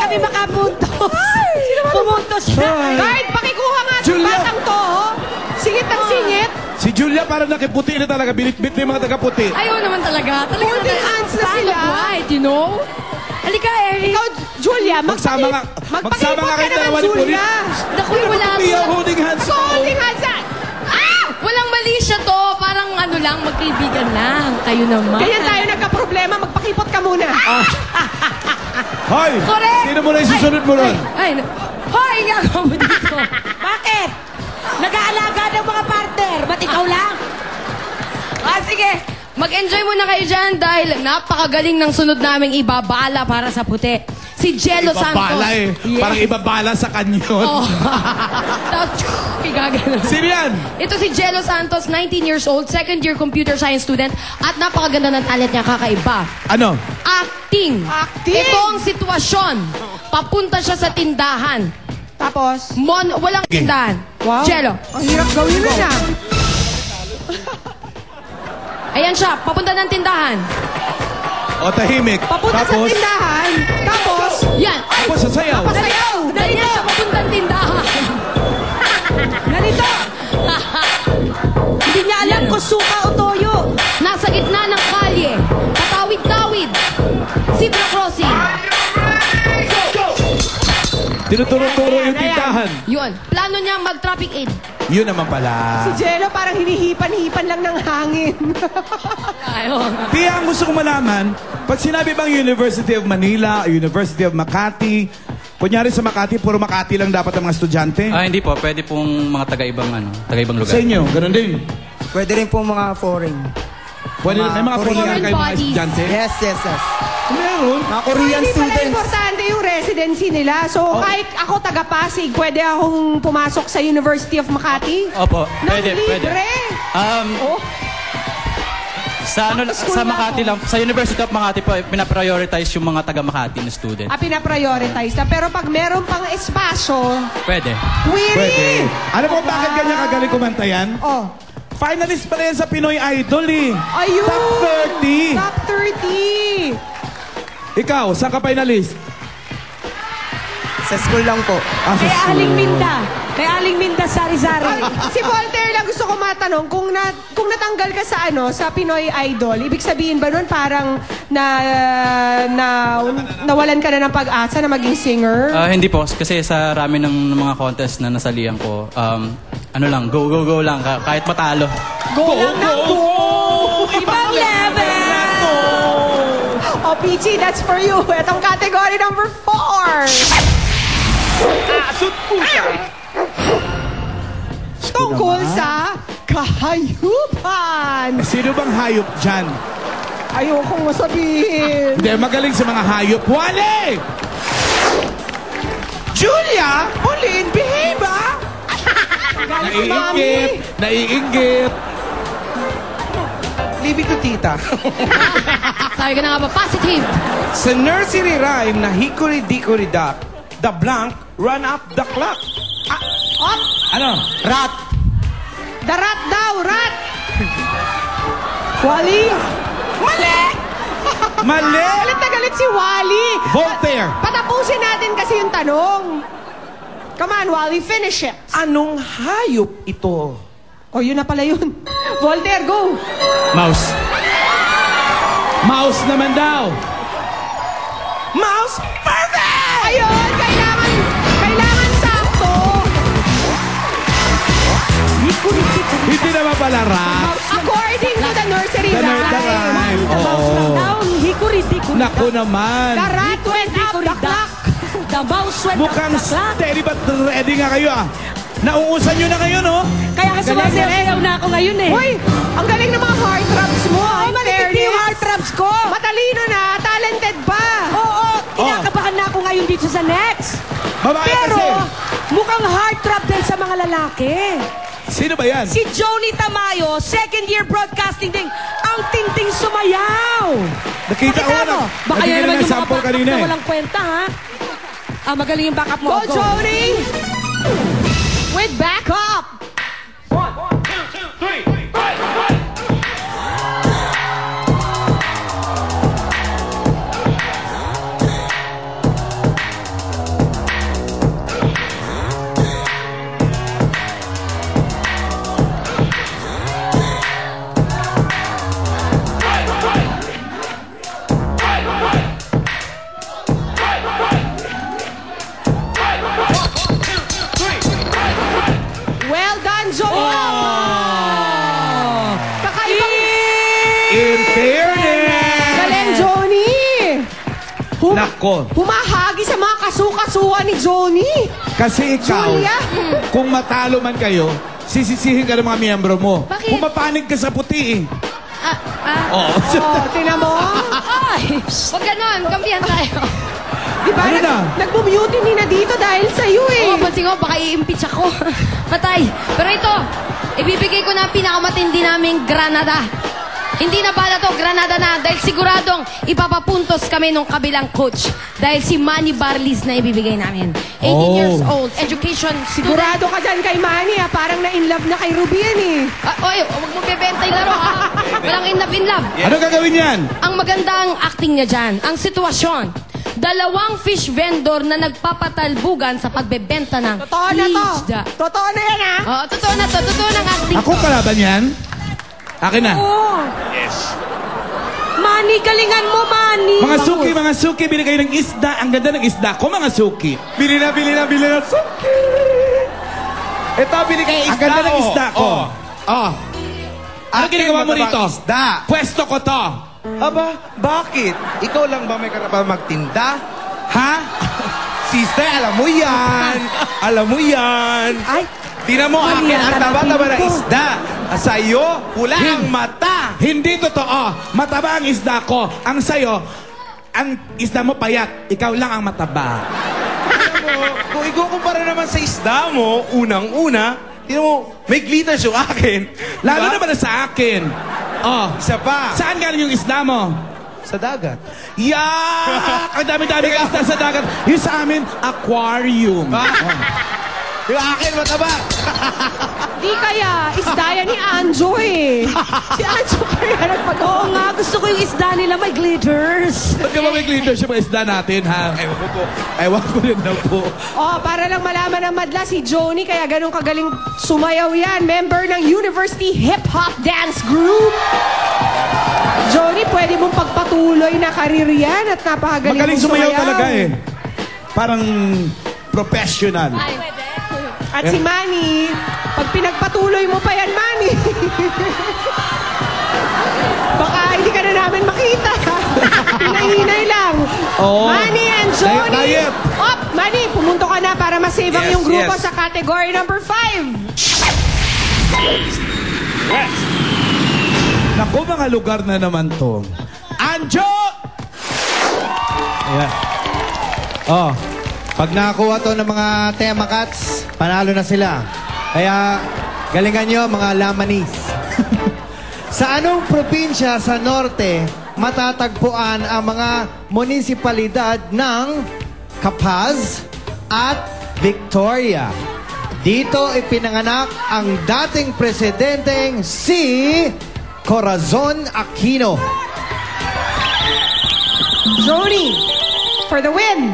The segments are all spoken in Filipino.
kami makapuntos. Pumuntos siya. Guard, pakikuha nga ng Julia. batang to. Singit ang singit. Si Julia parang nakiputi na talaga. Binitbit na yung mga taga-puti. Ayaw naman talaga. Holding hands na sila. White, you know? Halika, Eric. Ikaw, Julia, Magsama nga. Magsama nga kayo dalawa ni Puri. Naku, wala Hindi to. ang holding hands. Ako, holding hands na. Walang mali siya to. Parang ano lang, magkaibigan lang. Kayo naman. Ganyan tayo nagka-problema. Magpakipot ka muna. Hoy! Correct. Sino mo na yung susunod mo ron? Hoy, gagawa mo dito. Bakit? Nag-aalaga ng mga partner. Ba't ikaw lang? Sige. Mag-enjoy muna kayo dyan dahil napakagaling ng sunod naming ibabala para sa puti. Si Jello Santos. Ibabala eh. Yes. Parang ibabala sa kanyon. Oh. Tapos, igagano. Sino yan? Ito si Jello Santos, 19 years old, second year computer science student, at napakaganda ng talent niya, kakaiba. Ano? Acting. Acting? Ito ang sitwasyon. Papunta siya sa tindahan. Tapos, Walang tindahan. wow. Jello. Ang hirap gawin nun ah. Ayan siya, papunta ng tindahan. O tahimik. Papunta sa Tapos, tindahan. Tapos, Yan. Ay, Tapos sasayaw. pasayaw. dali na siya papunta ng tindahan. Ganito. Hindi niya alam kung suka o toyo. Nasa gitna ng kalye. Patawid-tawid. Zebra crossing. Tinuturo-turo yung Ayan. tindahan. Yun. Plano niya mag-traffic aid. Yun naman pala. Si Jello parang hinihipan-hipan lang ng hangin. Tia, ang gusto ko malaman, pag sinabi bang University of Manila, University of Makati, kunyari sa Makati, puro Makati lang dapat ang mga estudyante? Hindi po. Pwede pong mga taga-ibang lugar. Sa inyo, ganun din. Pwede rin po mga foreign. Pwede, may mga Korean foreigner kayo mga bodies. estudyante? Yes, yes, yes. Meron. Mga Korean Hindi pala students. importante yung residency nila. So, kahit ako taga-Pasig, pwede akong pumasok sa University of Makati? Opo. Nang Pwede, pwede. libre. Oh, School Sa na Makati ako. lang, sa University of Makati po, pinaprioritize yung mga taga-Makati na student. pinaprioritize na. Pero pag meron pang espasyo, Pwede. query! Pwede. Ano po bakit ganyan kagaling kumanta yan? Oh. Finalist pa rin sa Pinoy Idol eh. Ayun! Top 30. Top 30! Ikaw, saan ka finalist? Sa school lang po. Kay Aling Minda. Kay Aling Minda Sari-Sari. Si Voltaire lang gusto ko matanong, kung natanggal ka sa sa Pinoy Idol, ibig sabihin ba nun parang nawalan ka na ng pag-asa na maging singer? Hindi po. Kasi sa rami ng mga contest na nasalihan ko, ano lang, go, go, go lang. Kahit matalo. Go lang na go! Ibang level! Oh, PG, that's for you. Itong category number 4. Tungkol sa kahayupan. Sino bang hayop dyan? Ayokong masabihin. Hindi, magaling sa mga hayop. Wale! Julia! Pauline, behave ah! Galit si Mami. Naiinggit. Leave it to tita. Sabi ka na nga ba, positive. Sa nursery rhyme na hickory-dickory dock, the blank run up the clock. Up! Ano? Rat. The rat daw, rat! Wally? Mali! Mali! Galit na galit si Wally. Voltaire! Patapusin natin kasi yung tanong. Come on, Wally, finish it. Anong hayop ito? Oh, yun na pala yun. Voltaire, go! Mouse. Mouse naman daw. Mouse. Perfect! Ayun, kailangan sakto. Hindi naman pala rat. According to the nursery The rhyme. rhyme. Oo. Down, hickory-dickory. Naku naman. The rat went up the clock. The mouse went Mukhang up the clock. steady but ready nga kayo ah. Nauusan nyo na ngayon oh. Kaya nga sumasayaw na ako ngayon eh. Hoy, ang galing ng mga heartthrobs mo. Oo, maligid yung heartthrobs ko. Matalino na, talented pa. Oo, kinakabahan na ako ngayon dito sa next. Babae Pero, kasi. mukhang heartthrob din sa mga lalaki. Sino ba yan? Si Joni Tamayo, second year broadcasting din, ang tinting sumayaw. Nakita ko na. Baka Nabigyan yan na naman ng yung mga sample backup kanina na eh. walang kwenta, ha? Magaling yung backup mo. Go, Joni! With backup. Anjo! Kakaibang... In fairness! Galing, Johnny! Nako. Humahagi sa mga kasukasuhan ni Johnny. Kasi ikaw, Julia? kung matalo man kayo, sisisihin ka ng mga miyembro mo. Bakit? Pumapanig ka sa puti eh. Oo. Oh, tinan mo. Ay, wag ganon. Kampihan tayo. Di ba? Ano na? Nagmumutiny na dito dahil sa'yo eh. Oo, pansin ko, baka i-impeach ako. Patay. Pero ito, ibibigay ko na ang pinakamatindi naming Granada. Hindi na bala to, Granada na. Dahil siguradong ipapapuntos kami nung kabilang coach. Dahil si Manny Barlis na ibibigay namin. 18 years old, education Sigurado ka dyan kay Manny ha. Parang na-inlove na kay Rubian eh. Oy, huwag mo bebenta yung laro ha. Walang in love. Ano gagawin yan? Ang magandang acting niya dyan, ang sitwasyon. Dalawang fish vendor na nagpapatalbugan sa pagbebenta ng Totoo na to. isda. Totoo na yan ha. Oo, totoo na to. Totoo ng acting Ako ko. kalaban yan? Akin na. Oo. Manny, galingan mo, Manny. Mga suki, bili kayo ng isda. Ang ganda ng isda ko, mga suki. Bili na suki. Ito, bili kayo isda. Ang ganda ng isda ko. Oh. Ano ginagawa mo rito? Isda. Pwesto ko to. Aba, bakit? Ikaw lang ba may karapatan magtinda? Ha? Sister, alam mo yan. Alam mo yan. Ay, Tingnan mo, akin ang taba-taba na isda. Sa'yo, pula ang mata. Hindi totoo. Mataba ang isda ko. Ang sayo, ang isda mo payat. Ikaw lang ang mataba. Kung ikukumpara naman sa isda mo, unang-una, tingnan mo, may glitter yung akin. Lalo Diba? naman na sa akin. Oh, Isa pa. saan galing yung isda mo? Sa dagat. Yak! Ang dami-dami ka isda sa dagat. Yung sa amin, aquarium. Yung akin, mataba. di kaya. Isda yan ni Anjo eh. Si Anjo kaya nagpag... Oo nga, gusto ko yung isda nila may glitters. Ba't ka ba may glitter sa mga isda natin, ha? Ewan ko po. Ewan ko rin na po. Oh, para lang malaman ng madla si Joni, kaya ganun kagaling sumayaw yan. Member ng University Hip Hop Dance Group. Joni, pwede mong pagpatuloy na karir yan at napakagaling Magaling mong sumayaw talaga eh. Parang professional. At si Manny, pag pinagpatuloy mo pa yan, Manny, baka hindi ka na namin makita. Pinahinay lang. Oo. Manny and Joni. Diet. Op, Manny, pumunto ka na para masave ang Yes, iyong grupo yes. sa category number 5. Naku, mga lugar na naman to. Anjo! Ayan. Oh, pag nakakuha to ng mga tema cats, panalo na sila. Kaya, galingan nyo mga lamanis. Sa anong probinsya sa norte matatagpuan ang mga munisipalidad ng Capaz at Victoria? Dito ipinanganak ang dating presidenteng si Corazon Aquino. Joni, for the win.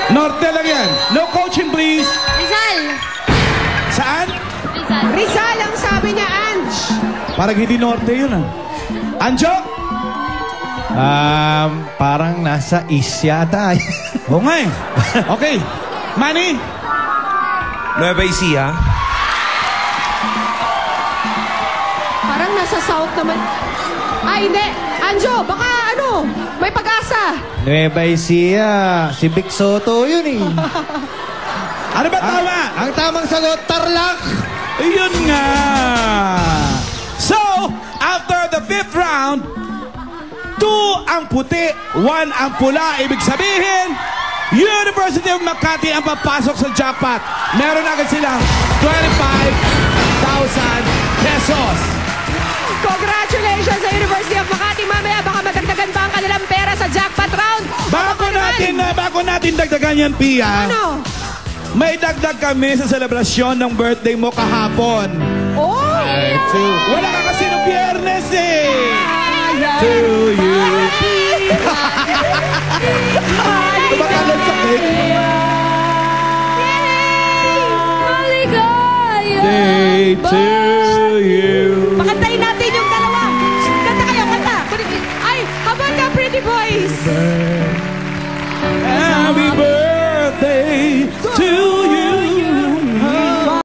Norte lang yan. No coaching, please. Rizal! Saan? Rizal. Rizal ang sabi niya, Ange. Parang hindi norte yun, ah. Anjo? Parang nasa east yata. Oo nga eh. Okay. Manny? Nueva Ecija. Parang nasa south naman. Ay, hindi. Anjo, baka ano, may pag-asa. Nueva Ecija. Si Vic Soto yun eh. Ano ba tama? Ang tamang sagot, Tarlac. Ayun nga. So, after the 5th round, 2 ang puti, 1 ang pula. Ibig sabihin, University of Makati ang papasok sa jackpot. Meron agad silang 25,000 pesos. Congratulations sa University of Makati. Mamaya baka madagdagan pa ang kanilang pera sa jackpot round. Bago natin dagdagan yan, Pia. Ano? May dagdag kami sa selebrasyon ng birthday mo kahapon. Oh! Wala ka kasi nung Biyernes eh. To you. Tumakalan sa cake. Maligaya! Day to